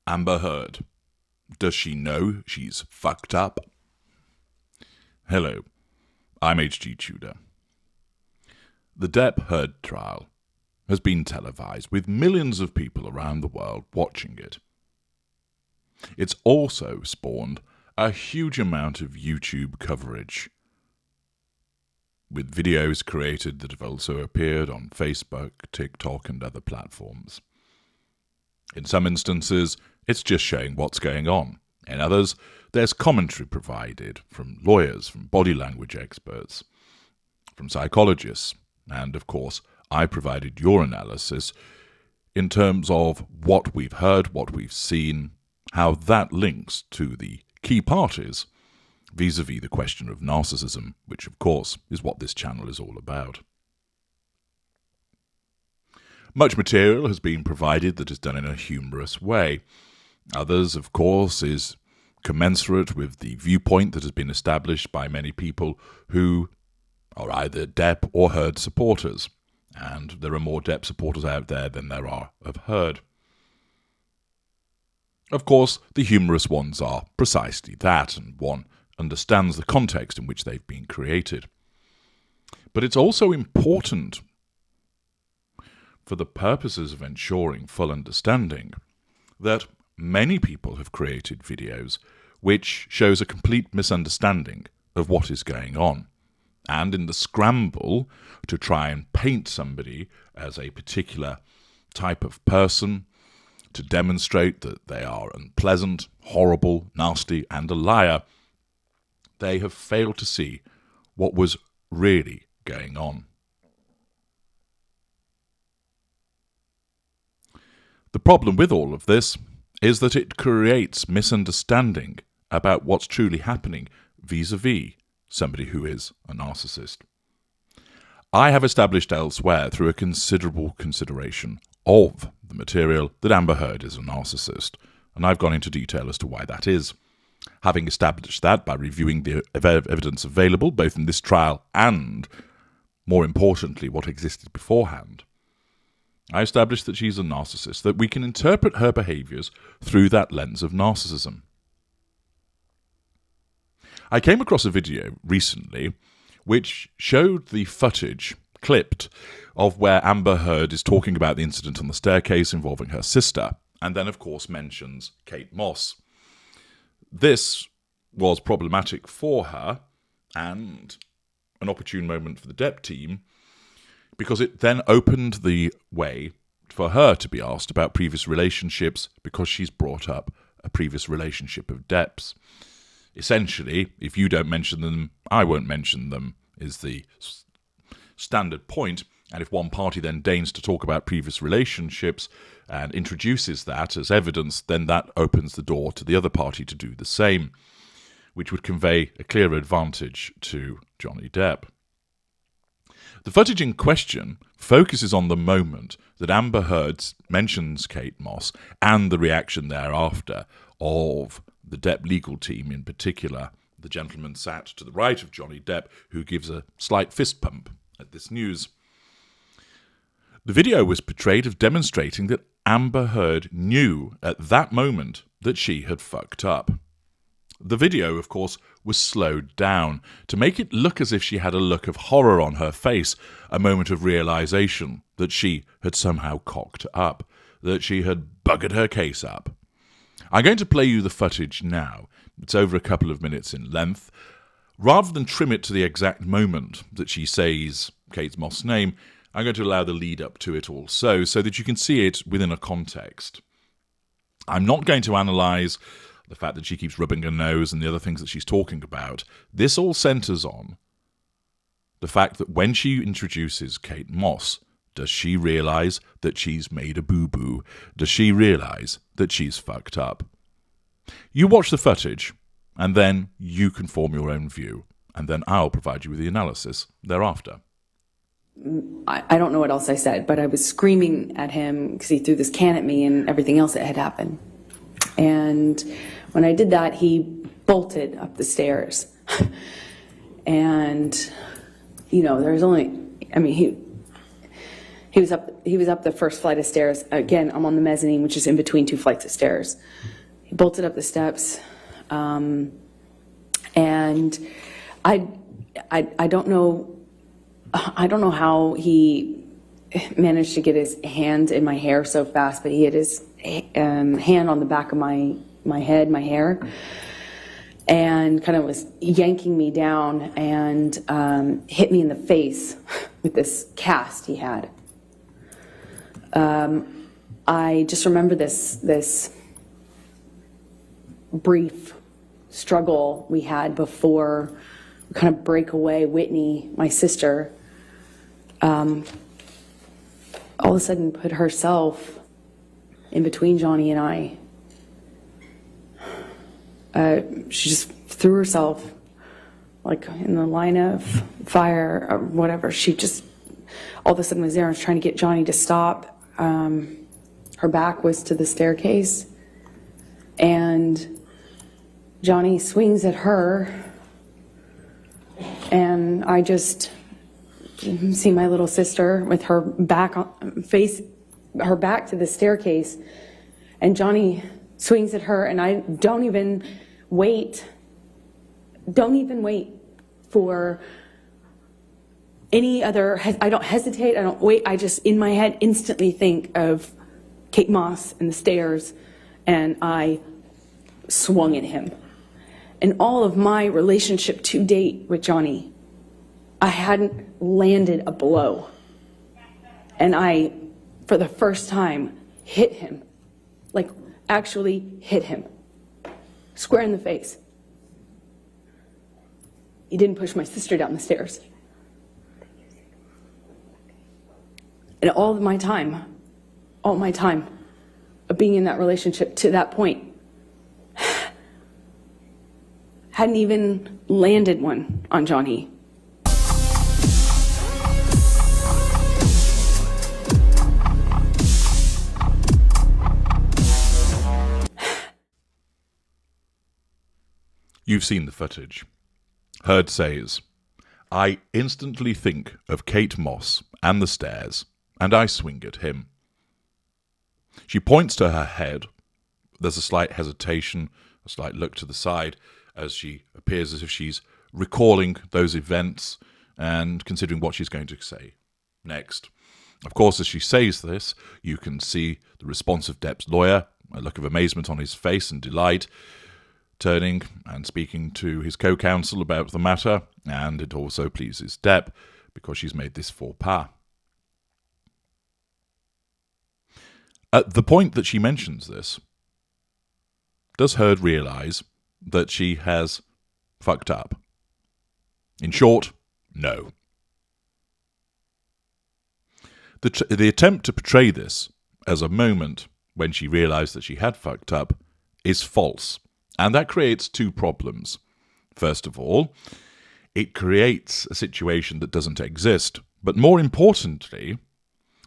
Amber Heard. Does she know she's fucked up? Hello, I'm H.G. Tudor. The Depp Heard trial has been televised with millions of people around the world watching it. It's also spawned a huge amount of YouTube coverage, with videos created that have also appeared on Facebook, TikTok, and other platforms. In some instances, it's just showing what's going on. In others, there's commentary provided from lawyers, from body language experts, from psychologists, and of course, I provided your analysis in terms of what we've heard, what we've seen, how that links to the key parties vis-à-vis the question of narcissism, which of course is what this channel is all about. Much material has been provided that is done in a humorous way. Others, of course, is commensurate with the viewpoint that has been established by many people who are either Depp or Heard supporters. And there are more Depp supporters out there than there are of Heard. Of course, the humorous ones are precisely that, and one understands the context in which they've been created. But it's also important, for the purposes of ensuring full understanding, that many people have created videos which shows a complete misunderstanding of what is going on. And in the scramble to try and paint somebody as a particular type of person, to demonstrate that they are unpleasant, horrible, nasty, and a liar, they have failed to see what was really going on. The problem with all of this is that it creates misunderstanding about what's truly happening vis-à-vis somebody who is a narcissist. I have established elsewhere through a considerable consideration of the material that Amber Heard is a narcissist, and I've gone into detail as to why that is. Having established that by reviewing the evidence available, both in this trial and, more importantly, what existed beforehand, I established that she's a narcissist, that we can interpret her behaviours through that lens of narcissism. I came across a video recently which showed the footage, clipped, of where Amber Heard is talking about the incident on the staircase involving her sister, and then, of course, mentions Kate Moss. This was problematic for her, and an opportune moment for the Depp team, because it then opened the way for her to be asked about previous relationships, because she's brought up a previous relationship of Depp's. Essentially, if you don't mention them, I won't mention them, is the standard point. And if one party then deigns to talk about previous relationships and introduces that as evidence, then that opens the door to the other party to do the same, which would convey a clear advantage to Johnny Depp. The footage in question focuses on the moment that Amber Heard mentions Kate Moss and the reaction thereafter of the Depp legal team, in particular the gentleman sat to the right of Johnny Depp, who gives a slight fist pump at this news. The video was portrayed as demonstrating that Amber Heard knew at that moment that she had fucked up. The video, of course, was slowed down to make it look as if she had a look of horror on her face, a moment of realization that she had somehow cocked up, that she had buggered her case up. I'm going to play you the footage now. It's over a couple of minutes in length. Rather than trim it to the exact moment that she says Kate Moss' name, I'm going to allow the lead up to it also, so that you can see it within a context. I'm not going to analyse the fact that she keeps rubbing her nose and the other things that she's talking about. This all centres on the fact that when she introduces Kate Moss, does she realise that she's made a boo-boo? Does she realise that she's fucked up? You watch the footage, and then you can form your own view, and then I'll provide you with the analysis thereafter. I don't know what else I said, but I was screaming at him because he threw this can at me and everything else that had happened. And when I did that, he bolted up the stairs. And, you know, there's only, I mean, He was up the first flight of stairs. Again, I'm on the mezzanine, which is in between 2 flights of stairs. He bolted up the steps, and I don't know. I don't know how he managed to get his hand in my hair so fast, but he had his hand on the back of my head, my hair, and kind of was yanking me down and hit me in the face with this cast he had. I just remember this brief struggle we had before we kind of break away. Whitney, my sister, all of a sudden put herself in between Johnny and I. She just threw herself like in the line of fire or whatever. She just all of a sudden was there and was trying to get Johnny to stop. Her back was to the staircase, and Johnny swings at her, and I just see my little sister with her back to the staircase, and Johnny swings at her, and I don't even wait for any other, I don't hesitate, I don't wait, I just in my head instantly think of Kate Moss and the stairs, and I swung at him. In all of my relationship to date with Johnny, I hadn't landed a blow. And I, for the first time, hit him. Like, actually hit him. Square in the face. He didn't push my sister down the stairs. And all my time of being in that relationship to that point, hadn't even landed one on Johnny. You've seen the footage. Heard says, "I instantly think of Kate Moss and the stairs, and I swing at him." She points to her head. There's a slight hesitation, a slight look to the side, as she appears as if she's recalling those events and considering what she's going to say next. Of course, as she says this, you can see the response of Depp's lawyer, a look of amazement on his face and delight, turning and speaking to his co-counsel about the matter, and it also pleases Depp because she's made this faux pas. At the point that she mentions this, does Heard realise that she has fucked up? In short, no. The attempt to portray this as a moment when she realised that she had fucked up is false. And that creates two problems. First of all, it creates a situation that doesn't exist. But more importantly,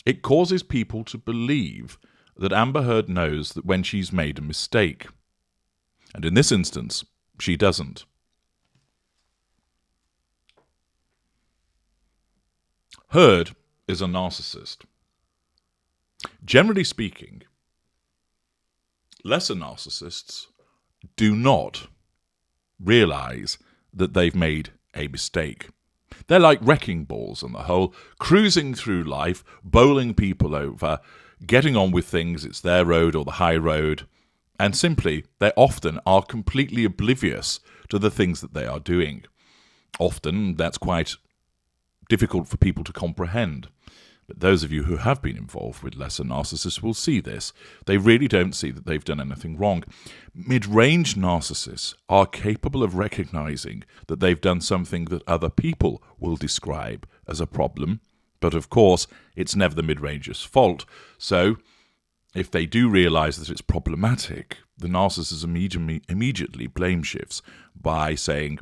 it causes people to believe that Amber Heard knows that when she's made a mistake. And in this instance, she doesn't. Heard is a narcissist. Generally speaking, lesser narcissists do not realise that they've made a mistake. They're like wrecking balls on the whole, cruising through life, bowling people over, getting on with things, it's their road or the high road, and simply, they often are completely oblivious to the things that they are doing. Often, that's quite difficult for people to comprehend. But those of you who have been involved with lesser narcissists will see this. They really don't see that they've done anything wrong. Mid-range narcissists are capable of recognising that they've done something that other people will describe as a problem. But of course, it's never the mid-ranger's fault. So, if they do realise that it's problematic, the narcissist immediately blame shifts by saying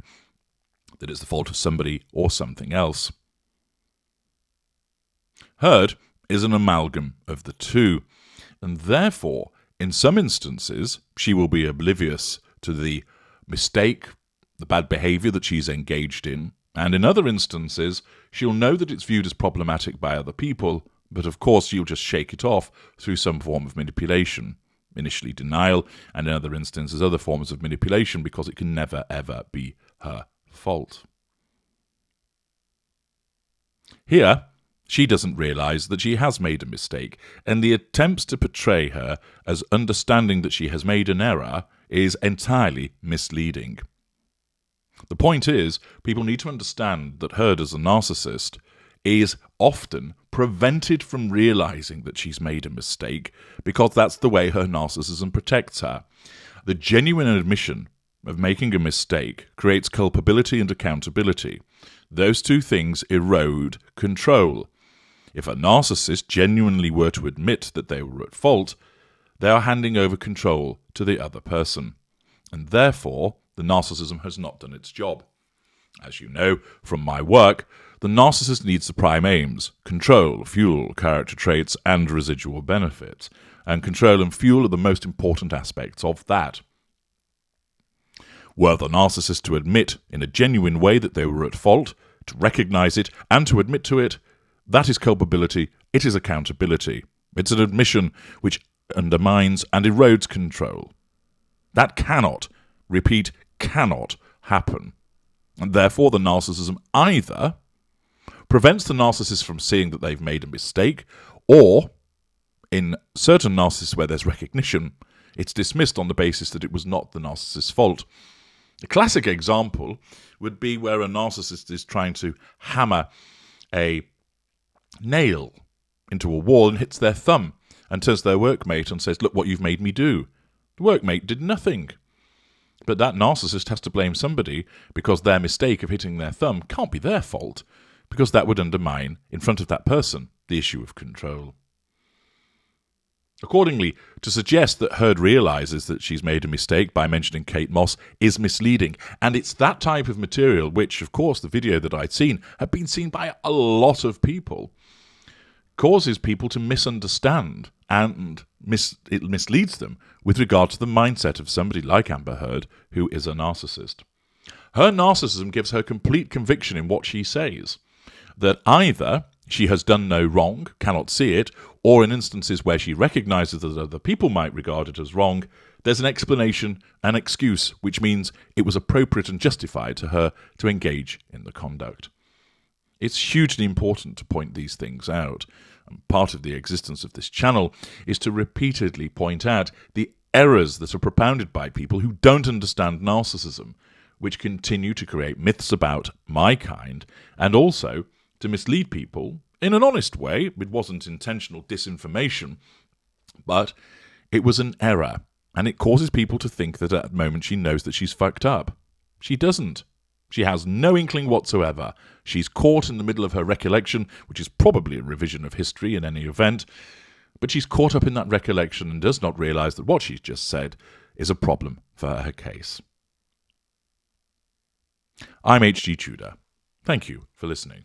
that it's the fault of somebody or something else. Heard is an amalgam of the two, and therefore, in some instances, she will be oblivious to the mistake, the bad behaviour that she's engaged in, and in other instances, she'll know that it's viewed as problematic by other people, But of course, you'll just shake it off through some form of manipulation. Initially denial, and in other instances other forms of manipulation, because it can never ever be her fault. Here, she doesn't realise that she has made a mistake, and the attempts to portray her as understanding that she has made an error is entirely misleading. The point is, people need to understand that Heard as a narcissist is often prevented from realising that she's made a mistake because that's the way her narcissism protects her. The genuine admission of making a mistake creates culpability and accountability. Those two things erode control. If a narcissist genuinely were to admit that they were at fault, they are handing over control to the other person. And therefore, the narcissism has not done its job. As you know from my work, the narcissist needs the prime aims: control, fuel, character traits, and residual benefits. And control and fuel are the most important aspects of that. Were the narcissist to admit in a genuine way that they were at fault, to recognise it, and to admit to it, that is culpability, it is accountability. It's an admission which undermines and erodes control. That cannot, repeat, cannot happen. And therefore the narcissism either prevents the narcissist from seeing that they've made a mistake, or, in certain narcissists where there's recognition, it's dismissed on the basis that it was not the narcissist's fault. A classic example would be where a narcissist is trying to hammer a nail into a wall and hits their thumb and turns to their workmate and says, "Look what you've made me do." The workmate did nothing. But that narcissist has to blame somebody because their mistake of hitting their thumb can't be their fault, because that would undermine, in front of that person, the issue of control. Accordingly, to suggest that Heard realises that she's made a mistake by mentioning Kate Moss is misleading, and it's that type of material which, of course, the video that I'd seen had been seen by a lot of people, causes people to misunderstand, and it misleads them with regard to the mindset of somebody like Amber Heard, who is a narcissist. Her narcissism gives her complete conviction in what she says, that either she has done no wrong, cannot see it, or in instances where she recognises that other people might regard it as wrong, there's an explanation, an excuse, which means it was appropriate and justified to her to engage in the conduct. It's hugely important to point these things out, and part of the existence of this channel is to repeatedly point out the errors that are propounded by people who don't understand narcissism, which continue to create myths about my kind, and also to mislead people in an honest way. It wasn't intentional disinformation, but it was an error, and it causes people to think that at that moment she knows that she's fucked up. She doesn't. She has no inkling whatsoever. She's caught in the middle of her recollection, which is probably a revision of history in any event, but she's caught up in that recollection and does not realise that what she's just said is a problem for her case. I'm H.G. Tudor. Thank you for listening.